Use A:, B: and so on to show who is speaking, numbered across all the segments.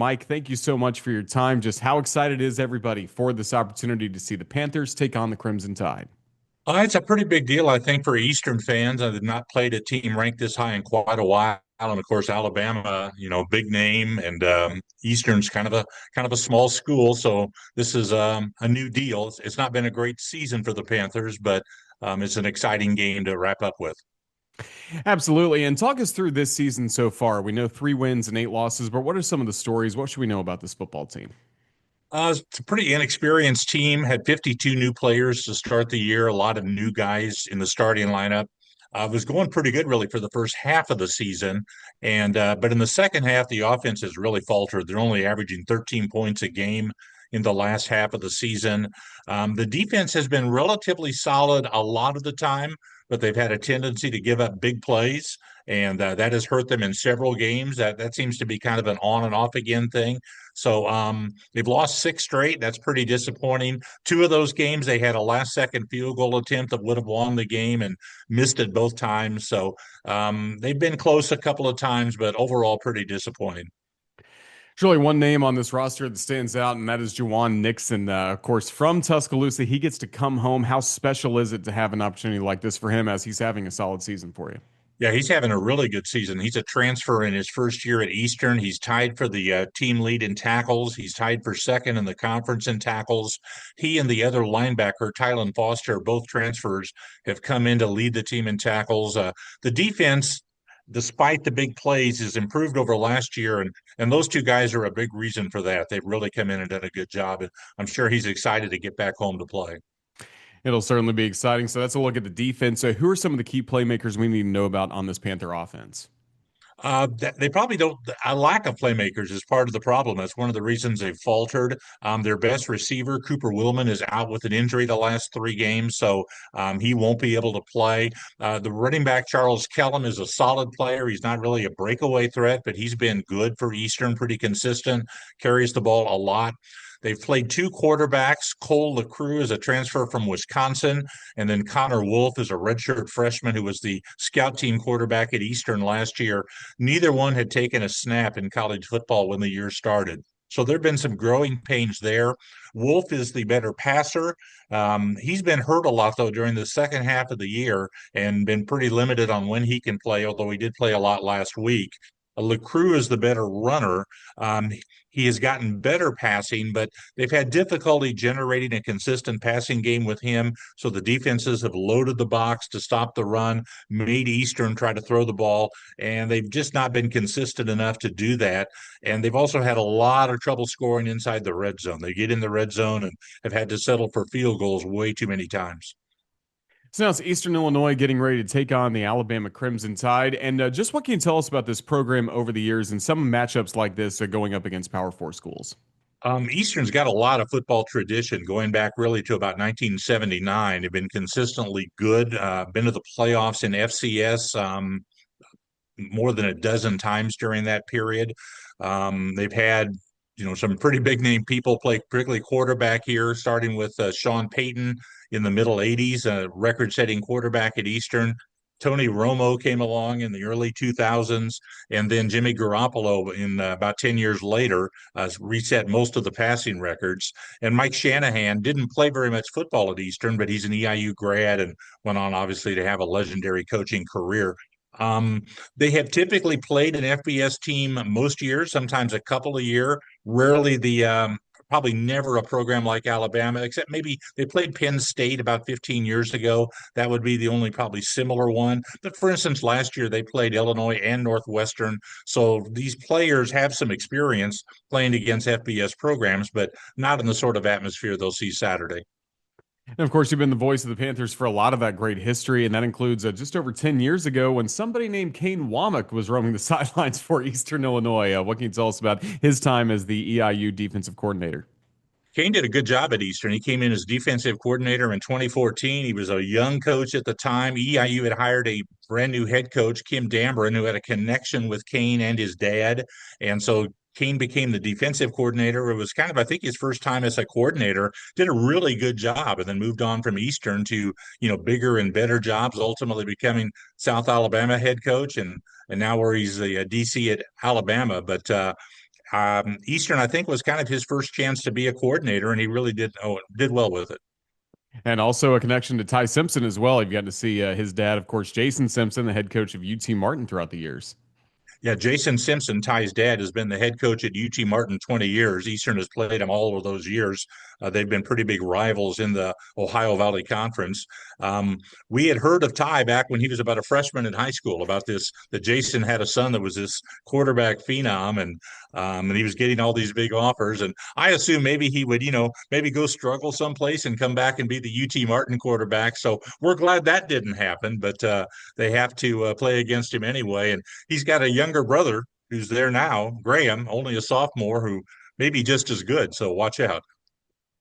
A: Mike, thank you so much for your time. Just how excited is everybody for this opportunity to see the Panthers take on the Crimson Tide?
B: It's a pretty big deal, I think, for Eastern fans. I have not played a team ranked this high in quite a while, and of course, Alabama, big name, and Eastern's kind of a small school, so this is a new deal. It's not been a great season for the Panthers, but it's an exciting game to wrap up with.
A: Absolutely. And talk us through this season so far. We know 3 wins and 8 losses, but what are some of the stories? What should we know about this football team?
B: It's a pretty inexperienced team. Had 52 new players to start the year. A lot of new guys in the starting lineup. Was going pretty good really for the first half of the season, and but in the second half, the offense has really faltered. They're only averaging 13 points a game in the last half of the season. The defense has been relatively solid a lot of the time, but they've had a tendency to give up big plays, and that has hurt them in several games. That seems to be kind of an on and off again thing. So they've lost six straight. That's pretty disappointing. Two of those games, they had a last second field goal attempt that would have won the game and missed it both times. So they've been close a couple of times, but overall pretty disappointing.
A: Surely one name on this roster that stands out, and that is Jawan Nixon. Of course, from Tuscaloosa, he gets to come home. How special is it to have an opportunity like this for him as he's having a solid season for you?
B: Yeah, he's having a really good season. He's a transfer in his first year at Eastern. He's tied for the team lead in tackles. He's tied for second in the conference in tackles. He and the other linebacker, Tylan Foster, both transfers, have come in to lead the team in tackles. The defense, despite the big plays, has improved over last year, and those two guys are a big reason for that. They've really come in and done a good job, and I'm sure he's excited to get back home to play.
A: It'll certainly be exciting. So that's a look at the defense. So who are some of the key playmakers we need to know about on this Panther offense?
B: They probably don't. A lack of playmakers is part of the problem. That's one of the reasons they've faltered. Their best receiver, Cooper Willman, is out with an injury the last 3 games, so he won't be able to play. The running back, Charles Kellum, is a solid player. He's not really a breakaway threat, but he's been good for Eastern, pretty consistent, carries the ball a lot. They've played two quarterbacks. Cole LaCrue is a transfer from Wisconsin, and then Connor Wolf is a redshirt freshman who was the scout team quarterback at Eastern last year. Neither one had taken a snap in college football when the year started. So there have been some growing pains there. Wolf is the better passer. He's been hurt a lot, though, during the second half of the year and been pretty limited on when he can play, although he did play a lot last week. LaCrue is the better runner. Um, he has gotten better passing, but they've had difficulty generating a consistent passing game with him. So the defenses have loaded the box to stop the run, made Eastern try to throw the ball, and they've just not been consistent enough to do that. And they've also had a lot of trouble scoring inside the red zone. They get in the red zone and have had to settle for field goals way too many times.
A: So now it's Eastern Illinois getting ready to take on the Alabama Crimson Tide. And just what can you tell us about this program over the years and some matchups like this going up against Power Four schools?
B: Eastern's got a lot of football tradition going back really to about 1979. They've been consistently good, been to the playoffs in FCS more than a dozen times during that period. They've had some pretty big name people play, particularly quarterback here, starting with Sean Payton in the middle 80s, a record setting quarterback at Eastern. Tony Romo came along in the early 2000s, and then Jimmy Garoppolo in about 10 years later reset most of the passing records. And Mike Shanahan didn't play very much football at Eastern, but he's an EIU grad and went on obviously to have a legendary coaching career. Um, they have typically played an FBS team most years, sometimes a couple a year. Rarely probably never a program like Alabama, except maybe they played Penn State about 15 years ago. That would be the only probably similar one. But for instance, last year they played Illinois and Northwestern. So these players have some experience playing against FBS programs, but not in the sort of atmosphere they'll see Saturday.
A: And of course, you've been the voice of the Panthers for a lot of that great history, and that includes just over 10 years ago when somebody named Kane Womack was roaming the sidelines for Eastern Illinois. What can you tell us about his time as the EIU defensive coordinator?
B: Kane did a good job at Eastern. He came in as defensive coordinator in 2014. He was a young coach at the time. EIU had hired a brand new head coach, Kim Dambrin, who had a connection with Kane and his dad. And so Kane became the defensive coordinator. It was kind of, I think, his first time as a coordinator. Did a really good job, and then moved on from Eastern to bigger and better jobs. Ultimately, becoming South Alabama head coach, and now where he's the DC at Alabama. But Eastern, I think, was kind of his first chance to be a coordinator, and he really did well with it.
A: And also a connection to Ty Simpson as well. You've gotten to see his dad, of course, Jason Simpson, the head coach of UT Martin throughout the years.
B: Yeah, Jason Simpson, Ty's dad, has been the head coach at UT Martin 20 years. Eastern has played him all of those years. They've been pretty big rivals in the Ohio Valley Conference. We had heard of Ty back when he was about a freshman in high school about this, that Jason had a son that was this quarterback phenom, and he was getting all these big offers. And I assume maybe he would, maybe go struggle someplace and come back and be the UT Martin quarterback. So we're glad that didn't happen, but they have to play against him anyway. And he's got a younger brother who's there now, Graham, only a sophomore, who may be just as good. So watch out.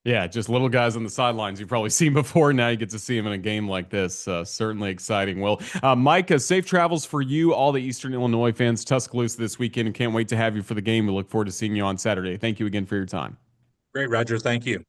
A: Yeah, just little guys on the sidelines you've probably seen before. Now you get to see them in a game like this. Certainly exciting. Well, Mike, safe travels for you, all the Eastern Illinois fans, Tuscaloosa this weekend, and can't wait to have you for the game. We look forward to seeing you on Saturday. Thank you again for your time.
B: Great, Roger. Thank you.